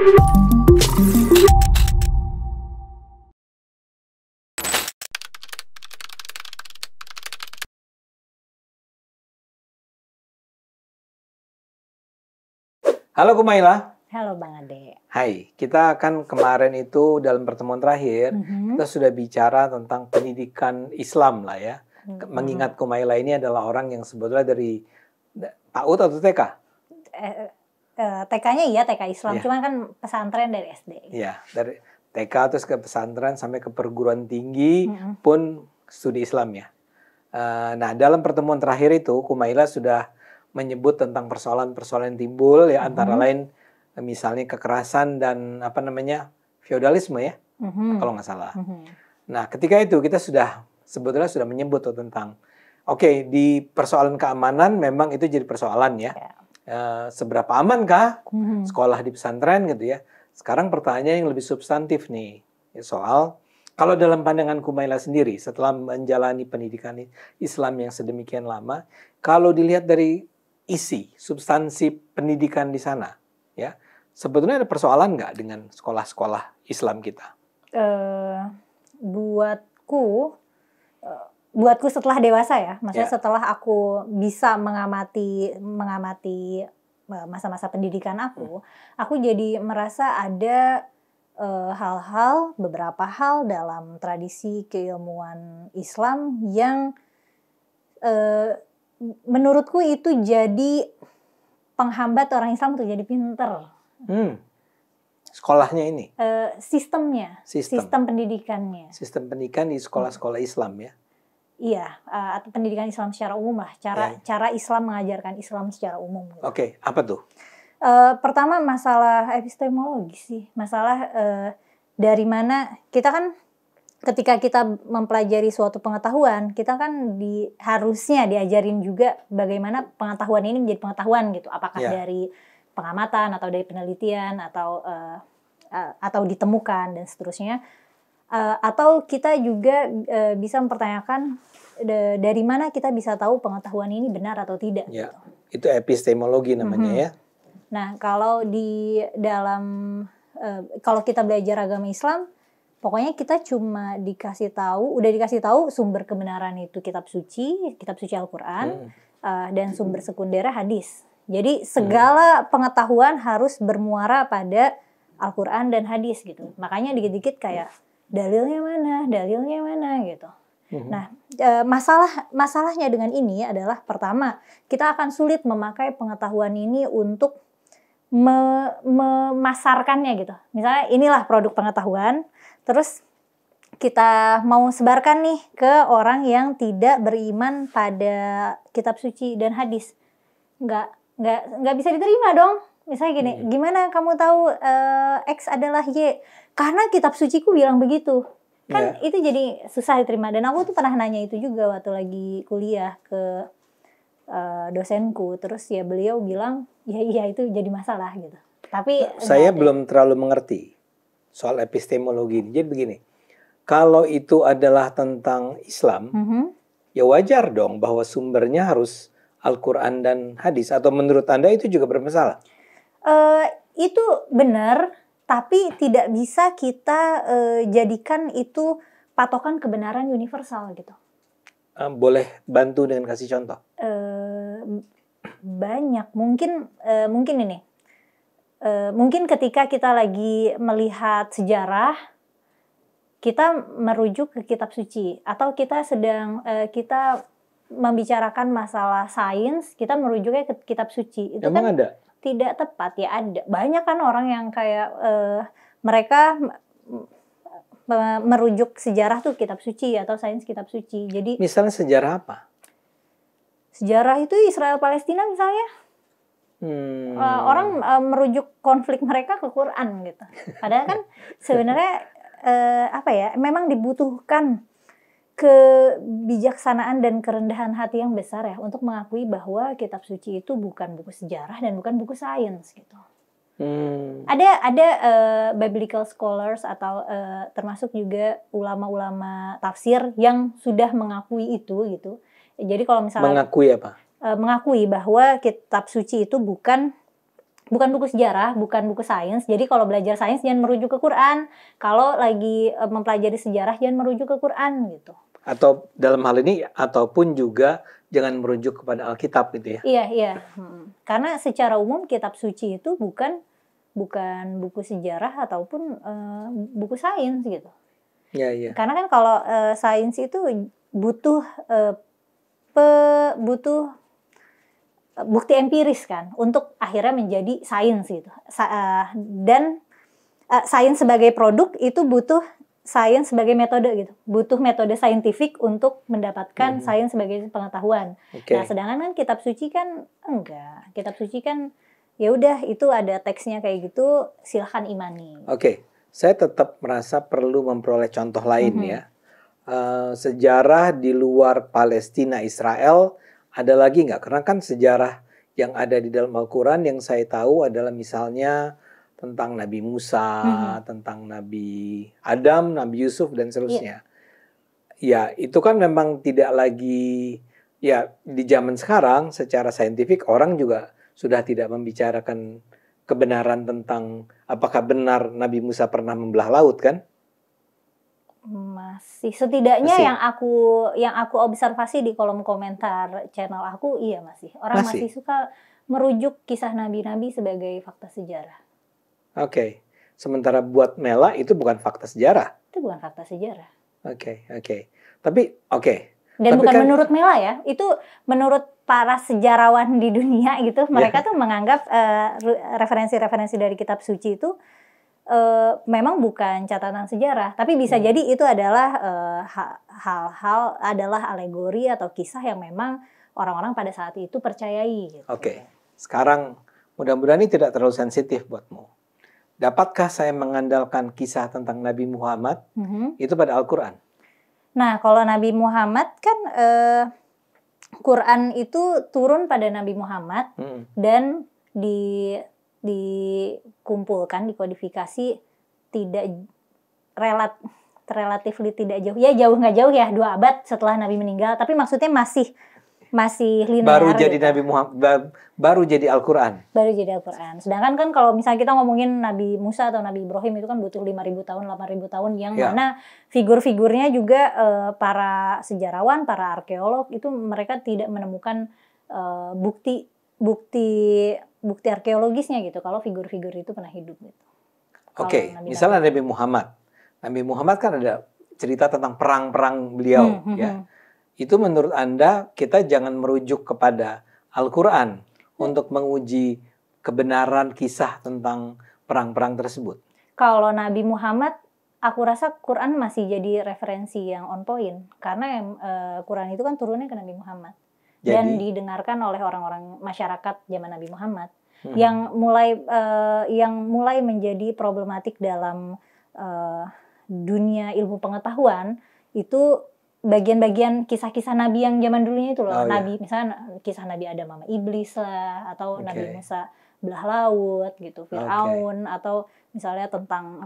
Halo Kumaila. Halo Bang Ade. Hai, kita kan kemarin itu dalam pertemuan terakhir, kita sudah bicara tentang pendidikan Islam lah ya. Mengingat Kumaila ini adalah orang yang sebetulnya dari PAUD atau TK? TK-nya iya TK Islam, Iya. cuman kan pesantren dari SD. Iya, dari TK terus ke pesantren sampai ke perguruan tinggi pun studi Islam ya. Nah, dalam pertemuan terakhir itu Kumaila sudah menyebut tentang persoalan-persoalan yang timbul ya, antara lain misalnya kekerasan dan feodalisme ya, kalau nggak salah. Nah, ketika itu kita sebetulnya sudah menyebut tentang di persoalan keamanan memang itu jadi persoalan ya. Seberapa amankah sekolah di pesantren gitu ya? Sekarang pertanyaan yang lebih substantif nih, soal kalau dalam pandangan Kumaila sendiri setelah menjalani pendidikan Islam yang sedemikian lama, kalau dilihat dari isi, substansi pendidikan di sana, ya sebetulnya ada persoalan nggak dengan sekolah-sekolah Islam kita? Buatku setelah dewasa ya, maksudnya setelah aku bisa mengamati masa-masa pendidikan aku jadi merasa ada beberapa hal dalam tradisi keilmuan Islam yang menurutku itu jadi penghambat orang Islam untuk jadi pinter. Sekolahnya ini? Sistem pendidikannya. Sistem pendidikan di sekolah-sekolah Islam ya? Iya, atau pendidikan Islam secara umum lah. Cara Islam mengajarkan Islam secara umum. Gitu. Oke, apa tuh? Pertama masalah epistemologi sih. Masalah dari mana kita kan ketika kita mempelajari suatu pengetahuan, kita kan harusnya diajarin juga bagaimana pengetahuan ini menjadi pengetahuan gitu. Apakah dari pengamatan atau dari penelitian atau ditemukan dan seterusnya. Atau kita juga bisa mempertanyakan dari mana kita bisa tahu pengetahuan ini benar atau tidak. Ya, gitu. Itu epistemologi namanya ya. Nah, kalau kalau kita belajar agama Islam, pokoknya kita cuma udah dikasih tahu sumber kebenaran itu kitab suci Al-Quran, dan sumber sekundernya hadis. Jadi segala pengetahuan harus bermuara pada Al-Quran dan hadis gitu. Makanya dikit-dikit kayak dalilnya mana gitu. Nah, masalahnya dengan ini adalah pertama, kita akan sulit memakai pengetahuan ini untuk memasarkannya gitu. Misalnya inilah produk pengetahuan, terus kita mau sebarkan nih ke orang yang tidak beriman pada kitab suci dan hadis. Nggak bisa diterima dong. Misalnya gini, gimana kamu tahu X adalah Y? Karena kitab suciku bilang begitu. Kan itu jadi susah diterima. Dan aku tuh pernah nanya itu juga waktu lagi kuliah ke dosenku. Terus ya beliau bilang, iya itu jadi masalah gitu. Tapi saya belum terlalu mengerti soal epistemologi ini. Jadi begini, kalau itu adalah tentang Islam, ya wajar dong bahwa sumbernya harus Al-Quran dan hadis. Atau menurut Anda itu juga bermasalah? Itu benar, tapi tidak bisa kita jadikan itu patokan kebenaran universal gitu. Boleh bantu dengan kasih contoh? Banyak, mungkin ini. Mungkin ketika kita lagi melihat sejarah, kita merujuk ke kitab suci, atau kita kita membicarakan masalah sains, kita merujuknya ke kitab suci. Itu emang kan ada? Tidak tepat ya, ada. Banyak kan orang yang kayak mereka merujuk sejarah tuh kitab suci atau sains kitab suci. Jadi misalnya sejarah apa? Sejarah itu Israel Palestina misalnya. Orang merujuk konflik mereka ke Quran gitu. Padahal kan sebenarnya memang dibutuhkan kebijaksanaan dan kerendahan hati yang besar ya untuk mengakui bahwa kitab suci itu bukan buku sejarah dan bukan buku sains gitu. Ada biblical scholars atau termasuk juga ulama-ulama tafsir yang sudah mengakui itu gitu. Jadi kalau misalnya mengakui apa? Mengakui bahwa kitab suci itu bukan bukan buku sejarah, bukan buku sains. Jadi kalau belajar sains jangan merujuk ke Quran. Kalau lagi mempelajari sejarah jangan merujuk ke Quran gitu. Atau dalam hal ini ataupun juga jangan merujuk kepada Alkitab gitu ya. Iya. Karena secara umum kitab suci itu bukan buku sejarah ataupun buku sains gitu. Iya. Karena kan kalau sains itu butuh butuh bukti empiris kan untuk akhirnya menjadi sains gitu. Dan sains sebagai produk itu butuh sains sebagai metode gitu. Butuh metode saintifik untuk mendapatkan sains sebagai pengetahuan. Nah, sedangkan kan kitab suci kan enggak. Kitab suci kan ya udah itu ada teksnya kayak gitu, silahkan imani. Saya tetap merasa perlu memperoleh contoh lain ya. Sejarah di luar Palestina Israel ada lagi nggak? Karena kan sejarah yang ada di dalam Al-Quran yang saya tahu adalah misalnya tentang Nabi Musa, tentang Nabi Adam, Nabi Yusuf dan seterusnya. Ya itu kan memang tidak lagi, ya di zaman sekarang secara saintifik orang juga sudah tidak membicarakan kebenaran tentang apakah benar Nabi Musa pernah membelah laut kan? Masih, setidaknya yang aku observasi di kolom komentar channel aku, iya masih. Orang masih suka merujuk kisah nabi-nabi sebagai fakta sejarah. Sementara buat Mela itu bukan fakta sejarah. Itu bukan fakta sejarah. Tapi dan bukan kan, menurut Mela ya, itu menurut para sejarawan di dunia gitu, mereka tuh menganggap referensi-referensi dari kitab suci itu memang bukan catatan sejarah, tapi bisa jadi itu adalah hal-hal adalah alegori atau kisah yang memang orang-orang pada saat itu percayai. Gitu. Sekarang mudah-mudahan ini tidak terlalu sensitif buatmu. Dapatkah saya mengandalkan kisah tentang Nabi Muhammad itu pada Al-Quran? Nah, kalau Nabi Muhammad kan Quran itu turun pada Nabi Muhammad dan dikumpulkan, dikodifikasi tidak relatif tidak jauh. Ya jauh nggak jauh ya, 2 abad setelah Nabi meninggal. Tapi maksudnya masih linear. Baru jadi gitu. Nabi Muhammad, baru jadi Al-Quran. Baru jadi Al-Quran. Sedangkan kan kalau misalnya kita ngomongin Nabi Musa atau Nabi Ibrahim itu kan butuh 5.000 tahun, 8.000 tahun. Yang mana figur-figurnya juga para sejarawan, para arkeolog itu mereka tidak menemukan bukti arkeologisnya gitu. Kalau figur-figur itu pernah hidup gitu. Misalnya Nabi Muhammad. Nabi Muhammad kan ada cerita tentang perang-perang beliau. Ya. Itu menurut Anda kita jangan merujuk kepada Al-Quran untuk menguji kebenaran kisah tentang perang-perang tersebut. Kalau Nabi Muhammad, aku rasa Quran masih jadi referensi yang on point. Karena Quran itu kan turunnya ke Nabi Muhammad. Dan didengarkan oleh orang-orang masyarakat zaman Nabi Muhammad. Yang mulai menjadi problematik dalam dunia ilmu pengetahuan itu bagian-bagian kisah-kisah Nabi yang zaman dulunya itu loh. Misalnya kisah Nabi Adam sama iblis lah, atau Nabi Musa belah laut gitu, Fir'aun, atau misalnya tentang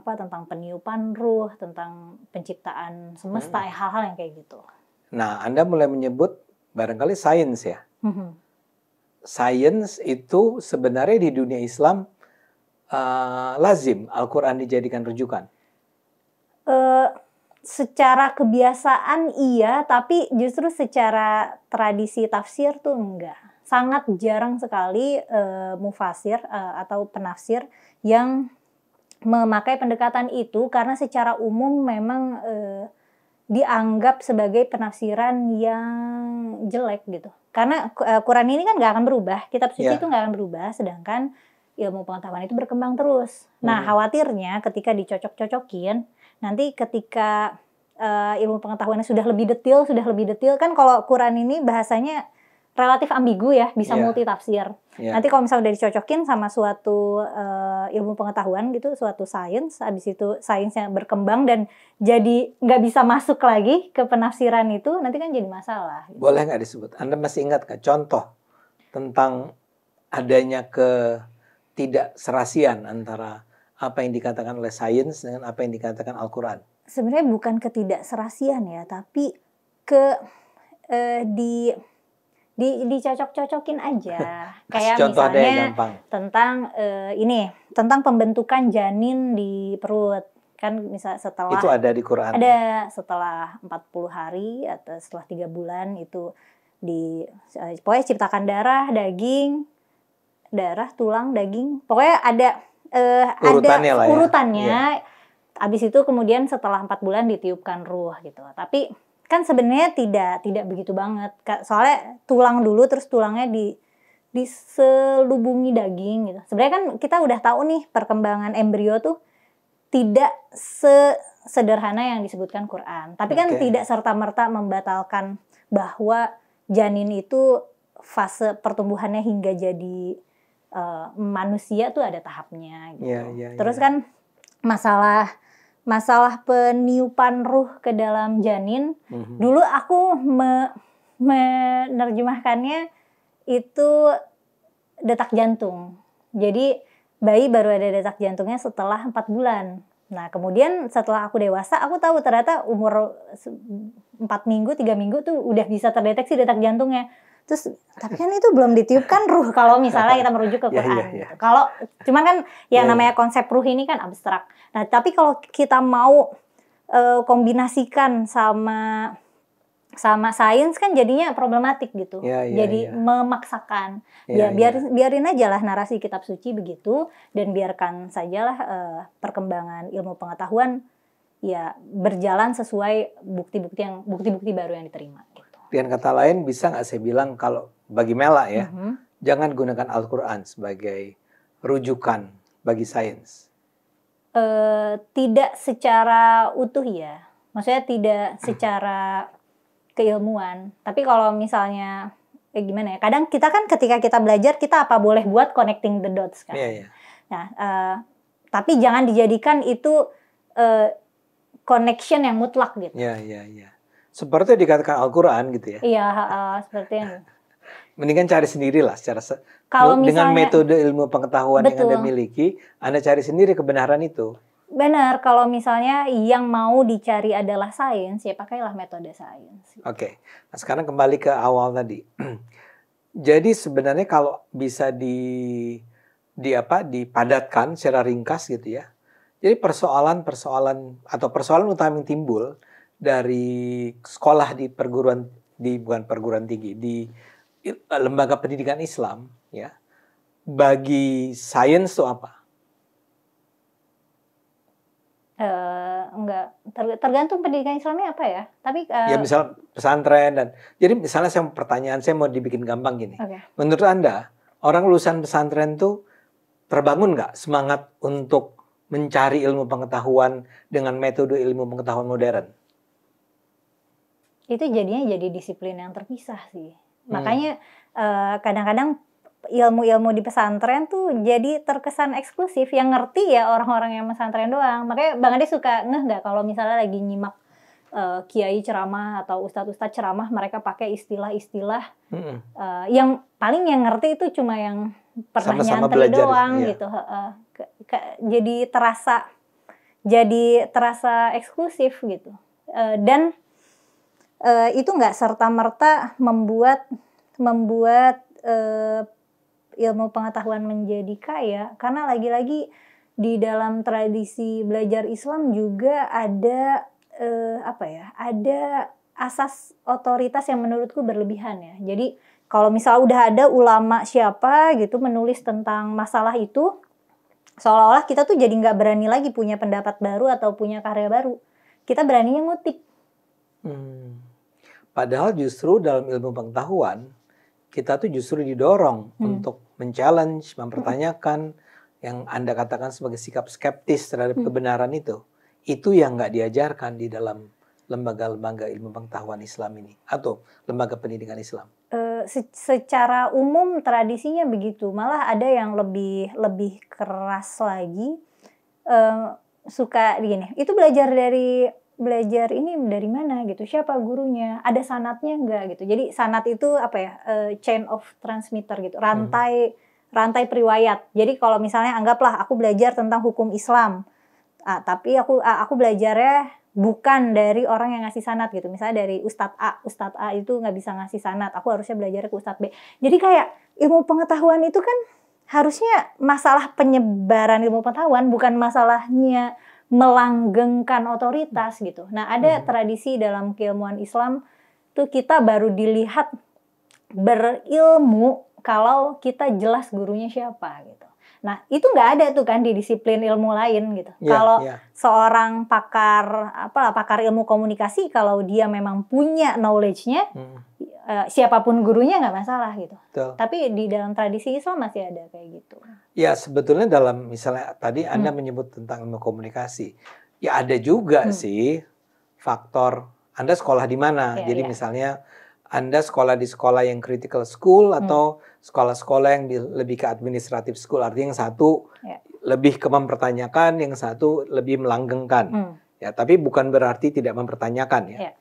peniupan ruh, tentang penciptaan semesta, hal-hal yang kayak gitu. Nah, Anda mulai menyebut barangkali sains ya. Sains itu sebenarnya di dunia Islam lazim Al-Quran dijadikan rujukan. Secara kebiasaan iya, tapi justru secara tradisi tafsir tuh enggak. Sangat jarang sekali mufasir atau penafsir yang memakai pendekatan itu, karena secara umum memang dianggap sebagai penafsiran yang jelek gitu. Karena Quran ini kan nggak akan berubah, kitab suci itu nggak akan berubah, sedangkan ilmu pengetahuan itu berkembang terus. Nah, khawatirnya ketika dicocok-cocokin, nanti ketika ilmu pengetahuannya sudah lebih detail kan, kalau Quran ini bahasanya relatif ambigu ya, bisa multitafsir. Nanti kalau misalnya udah dicocokin sama suatu ilmu pengetahuan gitu, suatu sains, habis itu sainsnya berkembang dan jadi nggak bisa masuk lagi ke penafsiran itu, nanti kan jadi masalah. Gitu. Boleh nggak disebut? Anda masih ingat nggak contoh tentang adanya ketidakserasian antara apa yang dikatakan oleh sains dengan apa yang dikatakan Al-Quran? Sebenarnya bukan ketidakserasian ya, tapi dicocok-cocokin aja. Kasih Kayak contoh ada yang misalnya gampang. tentang pembentukan janin di perut. Kan misal setelah Itu ada di Quran. ada setelah 40 hari atau setelah 3 bulan itu pokoknya ciptakan darah, tulang, daging. Pokoknya ada Urutannya lah ya. urutannya. Habis itu kemudian setelah 4 bulan ditiupkan ruh gitu. Tapi kan sebenarnya tidak begitu banget. Soalnya tulang dulu, terus tulangnya diselubungi daging gitu. Sebenarnya kan kita udah tahu nih perkembangan embrio tuh tidak sederhana yang disebutkan Quran. Tapi kan tidak serta-merta membatalkan bahwa janin itu fase pertumbuhannya hingga jadi manusia tuh ada tahapnya gitu. Terus kan masalah peniupan ruh ke dalam janin, dulu aku menerjemahkannya itu detak jantung. Jadi bayi baru ada detak jantungnya setelah 4 bulan. Nah kemudian setelah aku dewasa, aku tahu ternyata umur 4 minggu, 3 minggu tuh udah bisa terdeteksi detak jantungnya. Terus tapi kan itu belum ditiupkan ruh kalau misalnya kita merujuk ke Quran. Gitu. Kalau cuman kan yang namanya konsep ruh ini kan abstrak. Nah tapi kalau kita mau kombinasikan sama sains kan jadinya problematik gitu. Jadi memaksakan. Biarin aja lah narasi kitab suci begitu, dan biarkan sajalah perkembangan ilmu pengetahuan ya berjalan sesuai bukti-bukti baru yang diterima gitu. Dengan kata lain, bisa nggak saya bilang kalau bagi Mela ya, jangan gunakan Al-Quran sebagai rujukan bagi sains? Tidak secara utuh ya. Maksudnya tidak secara keilmuan. Tapi kalau misalnya gimana ya? Kadang kita kan ketika kita belajar kita apa boleh buat connecting the dots kan. Nah, tapi jangan dijadikan itu connection yang mutlak gitu. Seperti dikatakan Al-Quran gitu ya. Iya, seperti itu. Mendingan cari sendirilah secara kalau dengan metode ilmu pengetahuan yang Anda miliki, Anda cari sendiri kebenaran itu. Benar, kalau misalnya yang mau dicari adalah sains, ya pakailah metode sains. Oke. Nah, sekarang kembali ke awal tadi. Jadi sebenarnya kalau bisa dipadatkan secara ringkas gitu ya. Jadi persoalan utama yang timbul dari sekolah di bukan perguruan tinggi, di lembaga pendidikan Islam ya. Bagi sains itu apa? Enggak, tergantung pendidikan Islamnya apa ya. Tapi ya misal pesantren dan jadi misalnya pertanyaan saya mau dibikin gampang gini. Menurut Anda orang lulusan pesantren tuh terbangun nggak semangat untuk mencari ilmu pengetahuan dengan metode ilmu pengetahuan modern? Itu jadinya jadi disiplin yang terpisah sih. Makanya kadang-kadang ilmu-ilmu di pesantren tuh jadi terkesan eksklusif, yang ngerti ya orang-orang yang pesantren doang. Makanya Bang Ade suka ngeh nggak kalau misalnya lagi nyimak kiai ceramah atau ustadz-ustadz ceramah, mereka pakai istilah-istilah yang paling yang ngerti itu cuma yang pernah nyantri doang gitu. Jadi terasa eksklusif gitu. Dan itu nggak serta-merta membuat ilmu pengetahuan menjadi kaya, karena lagi-lagi di dalam tradisi belajar Islam juga ada ada asas otoritas yang menurutku berlebihan ya. Jadi kalau misal udah ada ulama siapa gitu menulis tentang masalah itu, seolah-olah kita tuh jadi nggak berani lagi punya pendapat baru atau punya karya baru. Kita beraninya ngutip. Padahal justru dalam ilmu pengetahuan kita tuh justru didorong untuk men-challenge, mempertanyakan yang Anda katakan sebagai sikap skeptis terhadap kebenaran itu. Itu yang nggak diajarkan di dalam lembaga-lembaga ilmu pengetahuan Islam ini atau lembaga pendidikan Islam. Secara umum tradisinya begitu. Malah ada yang lebih keras lagi. Suka gini. Itu belajar ini dari mana gitu, siapa gurunya, ada sanatnya enggak gitu. Jadi sanat itu chain of transmitter gitu, rantai periwayat. Jadi kalau misalnya anggaplah aku belajar tentang hukum Islam, tapi aku belajarnya bukan dari orang yang ngasih sanad gitu. Misalnya dari Ustadz A itu nggak bisa ngasih sanad, aku harusnya belajar ke Ustadz B. Jadi kayak ilmu pengetahuan itu kan harusnya masalah penyebaran ilmu pengetahuan, bukan masalahnya melanggengkan otoritas gitu. Nah, ada tradisi dalam keilmuan Islam tuh kita baru dilihat berilmu kalau kita jelas gurunya siapa gitu. Nah, itu nggak ada tuh kan di disiplin ilmu lain gitu. Kalau seorang pakar ilmu komunikasi, kalau dia memang punya knowledge-nya, siapapun gurunya nggak masalah gitu. Betul. Tapi di dalam tradisi Islam masih ada kayak gitu. Ya, sebetulnya dalam misalnya tadi Anda menyebut tentang ilmu komunikasi, ya ada juga sih faktor Anda sekolah di mana. Jadi misalnya Anda sekolah di sekolah yang critical school atau sekolah-sekolah yang lebih ke administrative school. Artinya yang satu lebih ke mempertanyakan, yang satu lebih melanggengkan. Ya, tapi bukan berarti tidak mempertanyakan ya.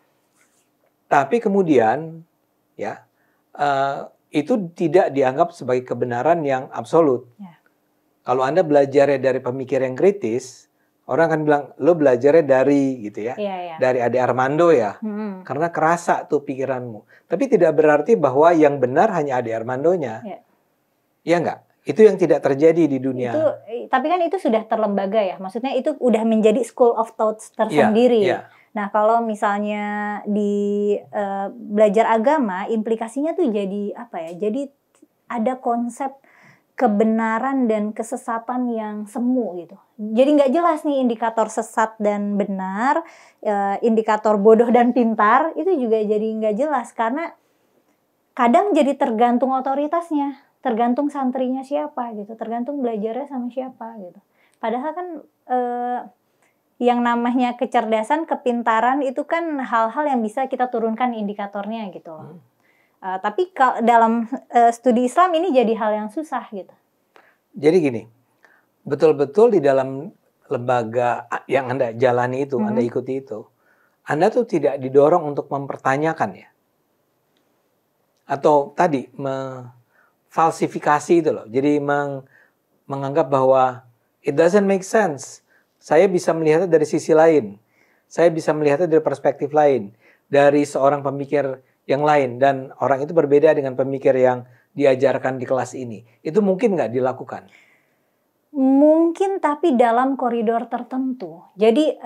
Tapi kemudian ya itu tidak dianggap sebagai kebenaran yang absolut. Kalau Anda belajarnya dari pemikir yang kritis, orang akan bilang, lo belajarnya dari gitu ya, dari Ade Armando ya, karena kerasa tuh pikiranmu. Tapi tidak berarti bahwa yang benar hanya Ade Armandonya, ya enggak? Itu yang tidak terjadi di dunia. Tapi kan itu sudah terlembaga ya, maksudnya itu udah menjadi school of thoughts tersendiri. Nah, kalau misalnya di belajar agama, implikasinya tuh jadi apa ya? Jadi ada konsep kebenaran dan kesesatan yang semu gitu. Jadi nggak jelas nih indikator sesat dan benar, indikator bodoh dan pintar itu juga jadi nggak jelas karena kadang jadi tergantung otoritasnya, tergantung santrinya siapa gitu, tergantung belajarnya sama siapa gitu. Padahal kan yang namanya kecerdasan, kepintaran itu kan hal-hal yang bisa kita turunkan indikatornya gitu loh. Tapi dalam studi Islam ini jadi hal yang susah gitu. Jadi gini, betul-betul di dalam lembaga yang Anda jalani itu, Anda ikuti itu, Anda tuh tidak didorong untuk mempertanyakan ya. Atau tadi, falsifikasi itu loh. Jadi menganggap bahwa it doesn't make sense. Saya bisa melihatnya dari sisi lain. Saya bisa melihatnya dari perspektif lain. Dari seorang pemikir yang lain. Dan orang itu berbeda dengan pemikir yang diajarkan di kelas ini. Itu mungkin nggak dilakukan? Mungkin, tapi dalam koridor tertentu. Jadi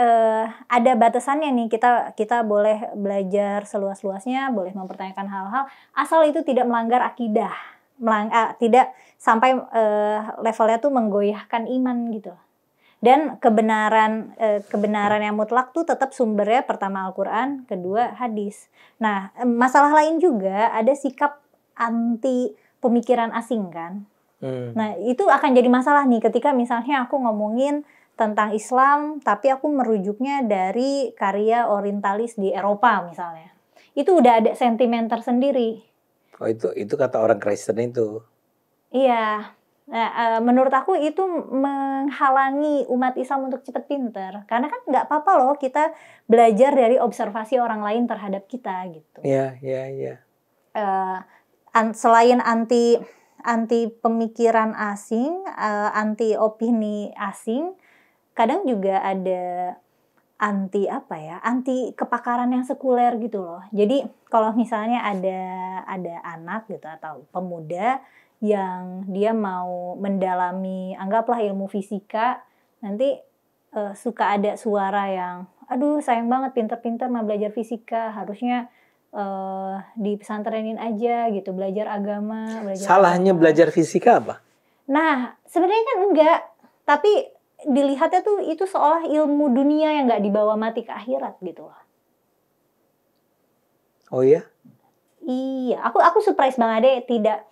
ada batasannya nih. Kita boleh belajar seluas-luasnya, boleh mempertanyakan hal-hal, asal itu tidak melanggar akidah. Tidak sampai levelnya tuh menggoyahkan iman gitu. Dan kebenaran yang mutlak tuh tetap sumbernya pertama Al-Quran, kedua hadis. Nah, masalah lain juga ada sikap anti pemikiran asing kan. Nah, itu akan jadi masalah nih ketika misalnya aku ngomongin tentang Islam, tapi aku merujuknya dari karya orientalis di Eropa misalnya. Itu udah ada sentimen tersendiri. Oh, itu kata orang Kristen itu. Iya. Nah, menurut aku itu menghalangi umat Islam untuk cepat pintar. Karena kan nggak apa-apa loh kita belajar dari observasi orang lain terhadap kita gitu. Iya. Selain anti pemikiran asing, anti opini asing, kadang juga ada anti kepakaran yang sekuler gitu loh. Jadi kalau misalnya ada anak gitu atau pemuda yang dia mau mendalami, anggaplah ilmu fisika, nanti suka ada suara yang, aduh sayang banget pinter-pinter mau belajar fisika, harusnya di pesantrenin aja gitu, belajar agama. Salahnya belajar fisika apa? Nah, sebenarnya kan enggak, tapi dilihatnya tuh itu seolah ilmu dunia yang nggak dibawa mati ke akhirat gitu loh. Oh ya? Iya, aku surprise Bang Ade tidak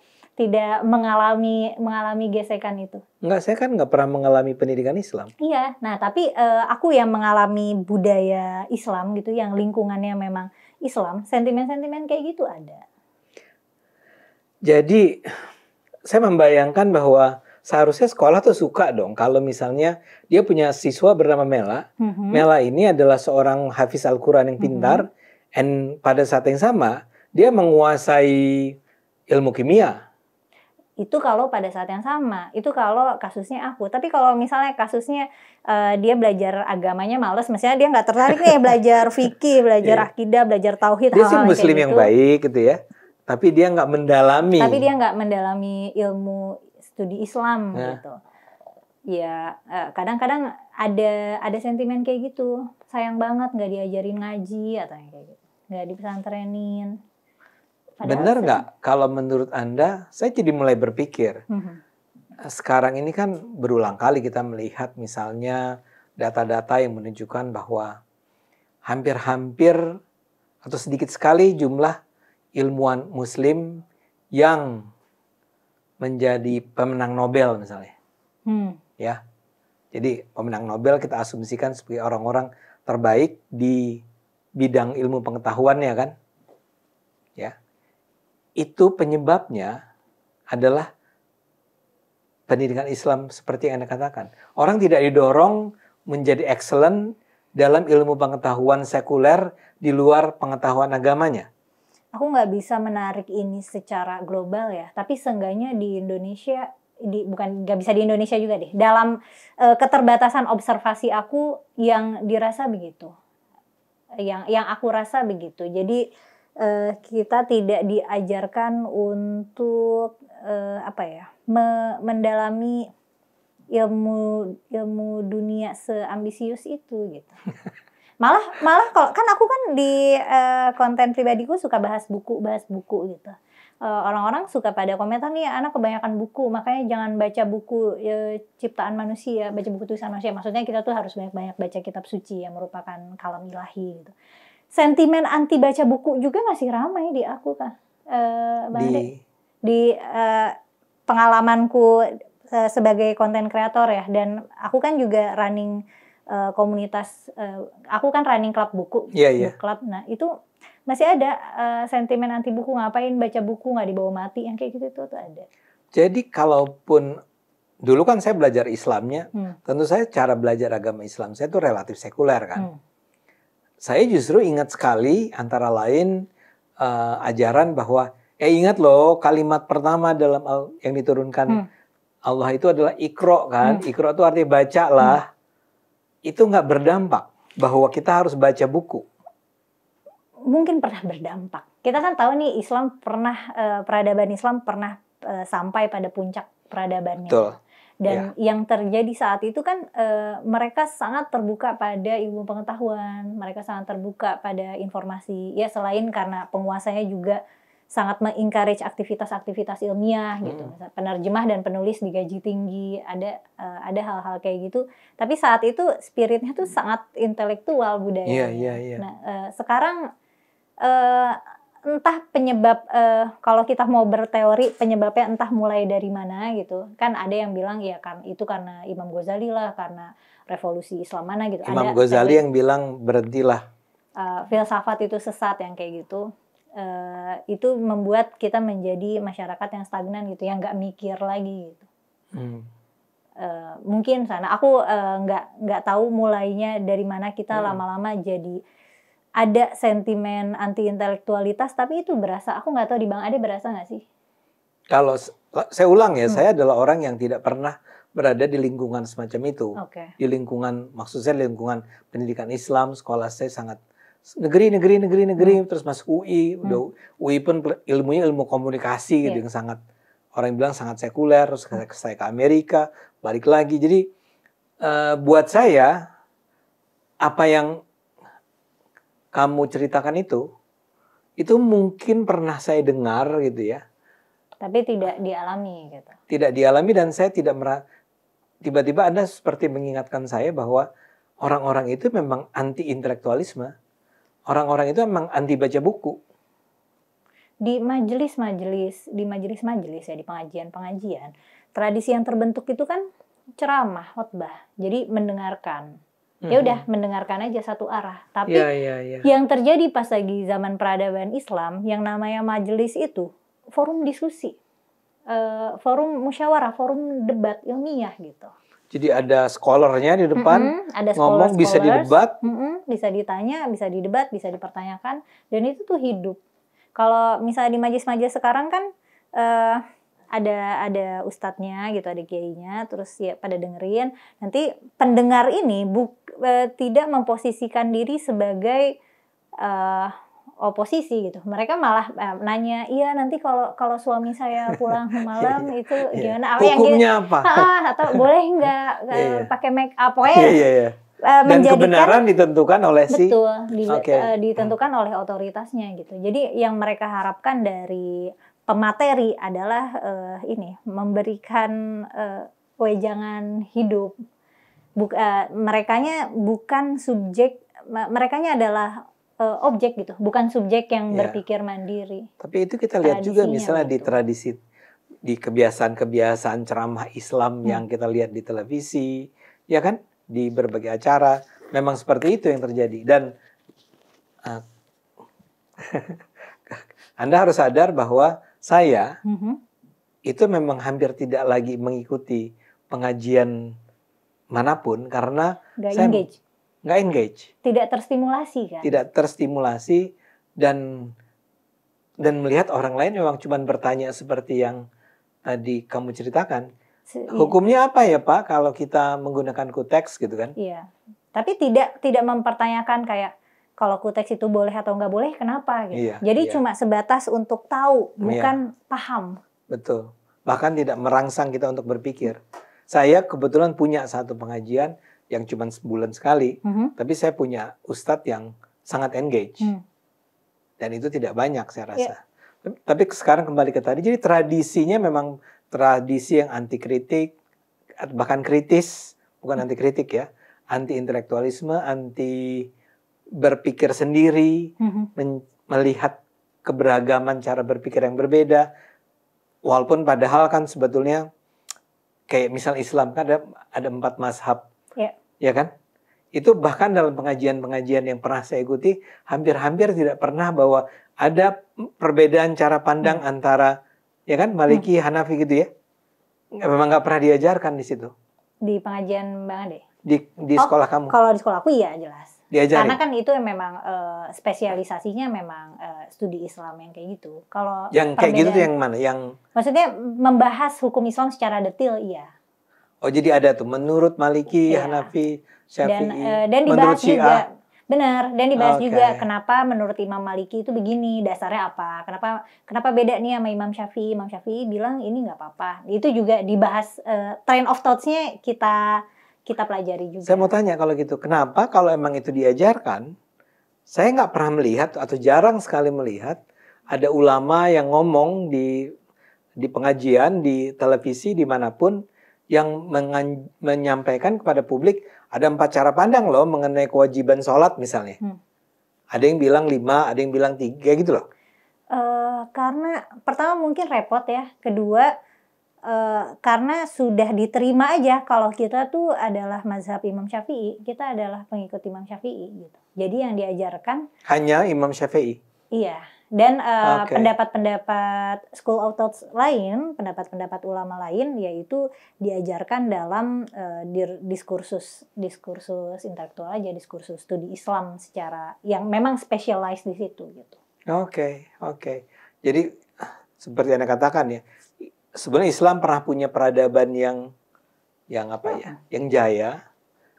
mengalami gesekan itu. Enggak, saya kan nggak pernah mengalami pendidikan Islam. Iya, nah tapi aku yang mengalami budaya Islam gitu, yang lingkungannya memang Islam, sentimen-sentimen kayak gitu ada. Jadi saya membayangkan bahwa seharusnya sekolah tuh suka dong kalau misalnya dia punya siswa bernama Mela. Mela ini adalah seorang hafiz Al-Quran yang pintar, dan pada saat yang sama dia menguasai ilmu kimia. Itu kalau pada saat yang sama, itu kalau kasusnya aku. Tapi kalau misalnya kasusnya dia belajar agamanya males, misalnya dia nggak tertarik nih belajar fikih, belajar akidah, belajar tauhid, Dia sih hal-hal muslim kayak yang gitu. baik gitu ya, tapi dia nggak mendalami. Tapi dia nggak mendalami ilmu studi Islam Nah. gitu. Ya kadang-kadang ada sentimen kayak gitu. Sayang banget nggak diajarin ngaji atau yang kayak gitu, nggak dipesantrenin. Benar nggak kalau menurut Anda? Saya jadi mulai berpikir. Sekarang ini kan berulang kali kita melihat misalnya data-data yang menunjukkan bahwa hampir-hampir atau sedikit sekali jumlah ilmuwan muslim yang menjadi pemenang Nobel misalnya. Ya. Jadi pemenang Nobel kita asumsikan sebagai orang-orang terbaik di bidang ilmu pengetahuannya kan. Ya. Itu penyebabnya adalah pendidikan Islam seperti yang Anda katakan. Orang tidak didorong menjadi excellent dalam ilmu pengetahuan sekuler di luar pengetahuan agamanya. Aku nggak bisa menarik ini secara global ya, tapi seenggaknya di Indonesia, bukan nggak bisa di Indonesia juga deh. Dalam keterbatasan observasi aku yang dirasa begitu, yang aku rasa begitu. Jadi kita tidak diajarkan untuk mendalami ilmu dunia seambisius itu gitu. Malah kalau kan aku kan di konten pribadiku suka bahas buku gitu. Orang-orang suka pada komentar nih, anak kebanyakan buku, makanya jangan baca buku ciptaan manusia, baca buku tulisan manusia. Maksudnya kita tuh harus banyak-banyak baca kitab suci yang merupakan kalam ilahi gitu. Sentimen anti baca buku juga masih ramai di aku kan, Bang Ade. Di pengalamanku sebagai konten kreator ya, dan aku kan juga running komunitas, aku kan running klub buku, book club. Nah itu masih ada sentimen anti buku, ngapain baca buku, nggak dibawa mati, yang kayak gitu tuh ada. Jadi kalaupun dulu kan saya belajar Islamnya, tentu saya cara belajar agama Islam saya itu relatif sekuler kan. Saya justru ingat sekali antara lain ajaran bahwa ingat loh kalimat pertama dalam yang diturunkan Allah itu adalah Iqra kan. Iqra itu artinya bacalah. Itu nggak berdampak bahwa kita harus baca buku. Mungkin pernah berdampak. Kita kan tahu nih Islam pernah peradaban Islam pernah sampai pada puncak peradabannya. Betul. Dan yang terjadi saat itu kan mereka sangat terbuka pada ilmu pengetahuan, mereka sangat terbuka pada informasi. Ya selain karena penguasanya juga sangat mengencourage aktivitas-aktivitas ilmiah gitu. Penerjemah dan penulis digaji tinggi, ada hal-hal kayak gitu. Tapi saat itu spiritnya tuh sangat intelektual budayanya. Nah, sekarang entah penyebab, kalau kita mau berteori penyebabnya entah mulai dari mana gitu. Kan ada yang bilang ya kan itu karena Imam Ghazali lah, karena revolusi Islam mana gitu. Imam Ghazali yang bilang berhentilah. Filsafat itu sesat, yang kayak gitu. Itu membuat kita menjadi masyarakat yang stagnan gitu, yang nggak mikir lagi gitu. Mungkin sana aku nggak tahu mulainya dari mana kita lama-lama jadi ada sentimen anti intelektualitas, tapi itu berasa. Aku nggak tahu di Bang Ade berasa nggak sih? Kalau saya ulang ya, saya adalah orang yang tidak pernah berada di lingkungan semacam itu. Di lingkungan, maksud saya lingkungan pendidikan Islam, sekolah saya sangat negeri, terus masuk UI, udah UI pun ilmunya ilmu komunikasi gitu, yang sangat, orang bilang sangat sekuler, terus saya ke Amerika, balik lagi. Jadi buat saya apa yang kamu ceritakan itu mungkin pernah saya dengar gitu ya. Tapi tidak dialami gitu. Tidak dialami, dan saya tidak tiba-tiba Anda seperti mengingatkan saya bahwa orang-orang itu memang anti intelektualisme. Orang-orang itu memang anti baca buku. Di majelis-majelis ya, di pengajian-pengajian, tradisi yang terbentuk itu kan ceramah, khotbah. Jadi mendengarkan. Ya udah mendengarkan aja satu arah. Tapi yang terjadi pas lagi zaman peradaban Islam, yang namanya majelis itu forum diskusi, forum musyawarah, forum debat ilmiah gitu. Jadi ada scholarnya di depan, ada ngomong, bisa didebat, bisa ditanya, bisa didebat, bisa dipertanyakan, dan itu tuh hidup. Kalau misalnya di majelis-majelis sekarang kan ada ustadznya gitu, ada kiainya, terus ya pada dengerin. Nanti pendengar ini tidak memposisikan diri sebagai oposisi gitu. Mereka malah nanya, iya nanti kalau suami saya pulang malam itu gimana? Hukumnya apa? Atau boleh nggak pakai make up? Pokoknya dan kebenaran ditentukan oleh ditentukan oleh otoritasnya gitu. Jadi yang mereka harapkan dari pemateri adalah memberikan wejangan hidup. Merekanya bukan subjek, merekanya adalah objek gitu, bukan subjek yang berpikir mandiri. Tapi itu kita lihat juga misalnya di tradisi, di kebiasaan-kebiasaan ceramah Islam yang kita lihat di televisi, ya kan, di berbagai acara, memang seperti itu yang terjadi. Dan Anda harus sadar bahwa saya itu memang hampir tidak lagi mengikuti pengajian manapun karena saya nggak engage. Tidak terstimulasi kan? Tidak terstimulasi dan melihat orang lain memang cuma bertanya seperti yang tadi kamu ceritakan. Hukumnya apa ya Pak kalau kita menggunakan kuteks gitu kan? Iya. Tapi tidak mempertanyakan kayak kalau kuteks itu boleh atau nggak boleh, kenapa gitu. Jadi cuma sebatas untuk tahu, bukan paham. Betul. Bahkan tidak merangsang kita untuk berpikir. Saya kebetulan punya satu pengajian yang cuma sebulan sekali, tapi saya punya ustadz yang sangat engage. Dan itu tidak banyak saya rasa. Tapi sekarang kembali ke tadi, jadi tradisinya memang tradisi yang anti kritik, bahkan kritis, bukan anti kritik ya, anti intelektualisme, anti berpikir sendiri, melihat keberagaman cara berpikir yang berbeda, walaupun padahal kan sebetulnya kayak misal Islam kan ada 4 mazhab, ya kan? Itu bahkan dalam pengajian-pengajian yang pernah saya ikuti, hampir-hampir tidak pernah bahwa ada perbedaan cara pandang antara, ya kan, Maliki, Hanafi gitu ya. Memang nggak pernah diajarkan di situ. Di pengajian Bang Ade? Di sekolah kamu? Kalau di sekolah aku iya jelas. Diajarin? Karena kan itu memang spesialisasinya memang studi Islam yang kayak gitu. Kalau yang kayak gitu tuh yang mana? Yang maksudnya membahas hukum Islam secara detail, iya. Oh jadi ada tuh menurut Maliki, Hanafi, Syafi'i, dan dibahas juga. Benar, dan dibahas juga kenapa menurut Imam Maliki itu begini, dasarnya apa? Kenapa beda nih sama Imam Syafi'i? Imam Syafi'i bilang ini nggak apa-apa. Itu juga dibahas, train of thoughts-nya kita pelajari juga. Saya mau tanya kalau gitu, kenapa kalau emang itu diajarkan, saya nggak pernah melihat atau jarang sekali melihat ada ulama yang ngomong di pengajian, di televisi, dimanapun, yang menyampaikan kepada publik, ada 4 cara pandang loh mengenai kewajiban sholat misalnya. Ada yang bilang 5, ada yang bilang 3 gitu loh. Karena pertama mungkin repot ya, kedua karena sudah diterima aja kalau kita tuh adalah mazhab Imam Syafi'i, kita adalah pengikut Imam Syafi'i gitu. Jadi yang diajarkan hanya Imam Syafi'i. Iya. Dan pendapat school of thought lain, pendapat-pendapat ulama lain, yaitu diajarkan dalam diskursus intelektual aja, diskursus studi Islam secara yang memang specialized di situ gitu. Oke. Jadi seperti Anda katakan ya, sebenarnya Islam pernah punya peradaban yang apa ya, yang jaya,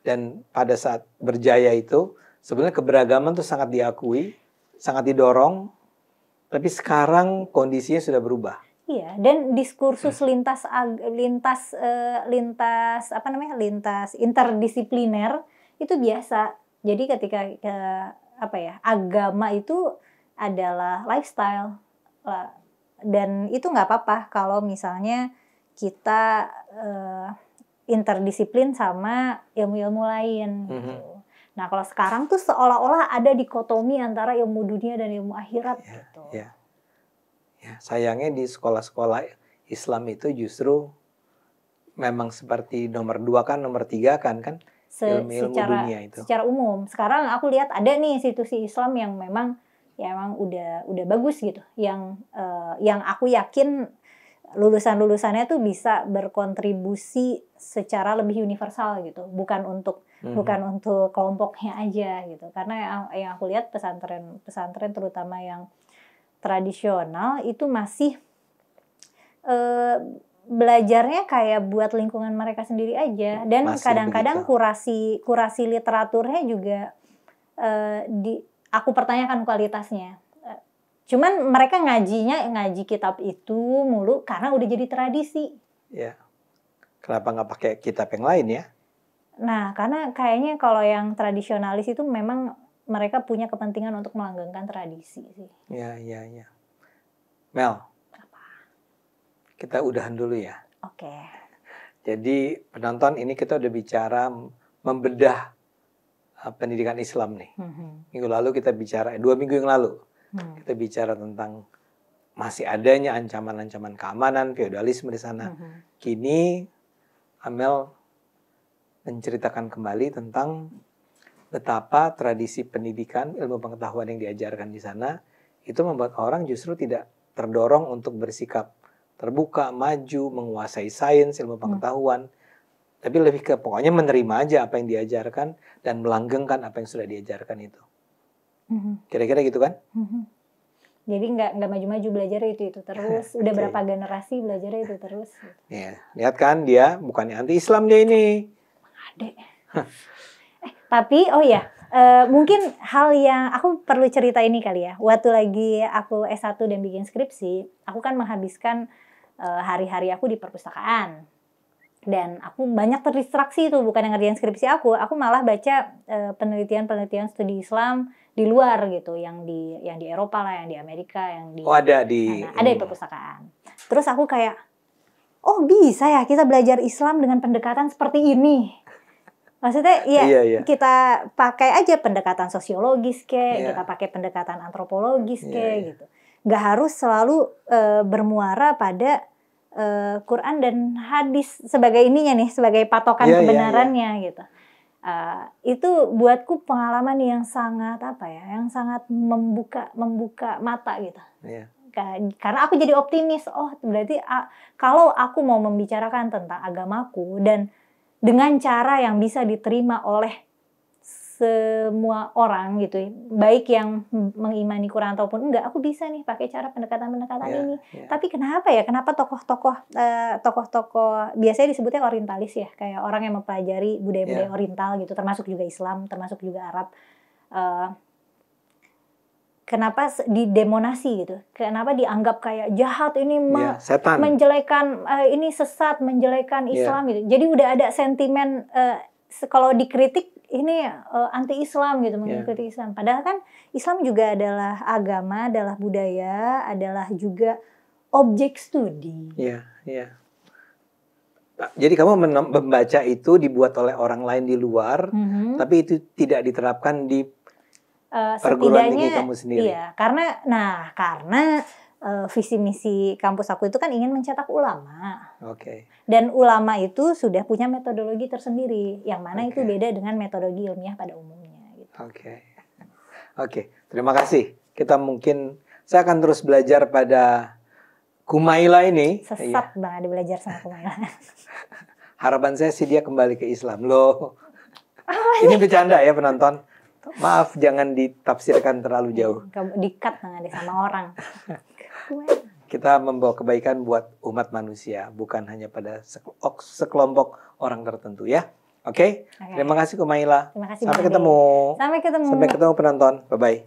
dan pada saat berjaya itu sebenarnya keberagaman tuh sangat diakui, sangat didorong. Tapi sekarang kondisinya sudah berubah. Iya, dan diskursus lintas interdisipliner itu biasa. Jadi ketika agama itu adalah lifestyle, dan itu nggak apa-apa kalau misalnya kita interdisiplin sama ilmu-ilmu lain. Gitu. Nah kalau sekarang tuh seolah-olah ada dikotomi antara ilmu dunia dan ilmu akhirat gitu. Ya, sayangnya di sekolah-sekolah Islam itu justru memang seperti nomor 2 kan, nomor 3 kan ilmu dunia itu. Secara umum. Sekarang aku lihat ada nih institusi Islam yang memang udah bagus gitu. Yang aku yakin lulusannya tuh bisa berkontribusi secara lebih universal gitu, bukan untuk kelompoknya aja gitu. Karena yang aku lihat pesantren terutama yang tradisional itu masih eh, belajarnya kayak buat lingkungan mereka sendiri aja, dan Masih kadang-kadang begitu. kurasi literaturnya juga aku pertanyakan kualitasnya. Cuman mereka ngaji kitab itu mulu karena udah jadi tradisi. Ya. Kenapa nggak pakai kitab yang lain ya? Nah, karena kayaknya kalau yang tradisionalis itu memang mereka punya kepentingan untuk melanggengkan tradisi sih. Ya. Mel, kita udahan dulu ya. Oke. Jadi penonton, ini kita udah bicara membedah pendidikan Islam nih. Minggu lalu kita bicara, 2 minggu yang lalu kita bicara tentang masih adanya ancaman-ancaman keamanan, feodalisme di sana. Kini Amel menceritakan kembali tentang betapa tradisi pendidikan, ilmu pengetahuan yang diajarkan di sana itu membuat orang justru tidak terdorong untuk bersikap terbuka, maju, menguasai sains, ilmu pengetahuan, tapi lebih ke pokoknya menerima aja apa yang diajarkan dan melanggengkan apa yang sudah diajarkan itu. Kira-kira gitu kan? Jadi nggak maju-maju, belajar itu terus. Udah berapa generasi belajar itu terus. Ya, lihat kan dia bukannya anti-Islam dia ini. Adek. Tapi mungkin hal yang aku perlu cerita ini kali ya. Waktu lagi aku S1 dan bikin skripsi, aku kan menghabiskan hari-hari aku di perpustakaan. Dan aku banyak terdistraksi itu, bukan yang ngerjain skripsi aku malah baca penelitian-penelitian studi Islam di luar gitu, yang di Eropa lah, yang di Amerika, yang di ada di perpustakaan. Terus aku kayak, oh bisa ya kita belajar Islam dengan pendekatan seperti ini. Maksudnya iya. Kita pakai aja pendekatan sosiologis kita pakai pendekatan antropologis gitu. Nggak harus selalu bermuara pada Quran dan hadis sebagai ininya nih, sebagai patokan kebenarannya gitu. Itu buatku pengalaman yang sangat yang sangat membuka mata gitu. Karena aku jadi optimis, berarti kalau aku mau membicarakan tentang agamaku dan dengan cara yang bisa diterima oleh semua orang gitu, baik yang mengimani Quran ataupun enggak, aku bisa nih pakai cara pendekatan-pendekatan ini. Tapi kenapa tokoh-tokoh biasanya disebutnya orientalis ya, kayak orang yang mempelajari budaya-budaya oriental gitu, termasuk juga Islam, termasuk juga Arab. Kenapa didemonasi gitu? Kenapa dianggap kayak jahat ini, setan, menjelekan ini sesat, menjelekan Islam gitu. Jadi udah ada sentimen kalau dikritik ini anti-Islam gitu, mengikuti Islam. Padahal kan Islam juga adalah agama, adalah budaya, adalah juga objek studi. Iya. Jadi kamu membaca itu dibuat oleh orang lain di luar, tapi itu tidak diterapkan di perguruan tinggi kamu sendiri. Iya, karena visi misi kampus aku itu kan ingin mencetak ulama. Dan ulama itu sudah punya metodologi tersendiri, yang mana itu beda dengan metodologi ilmiah pada umumnya. Gitu. Oke. Terima kasih. Saya akan terus belajar pada Kumaila ini. Sesat banget belajar sama Kumaila. Harapan saya sih dia kembali ke Islam loh. Ini bercanda ya penonton. Maaf, jangan ditafsirkan terlalu jauh. Di-cut nanti sama orang. Kita membawa kebaikan buat umat manusia, bukan hanya pada sekelompok orang tertentu ya. Oke? Terima kasih Kumaila. Terima kasih. Sampai ketemu penonton. Bye-bye.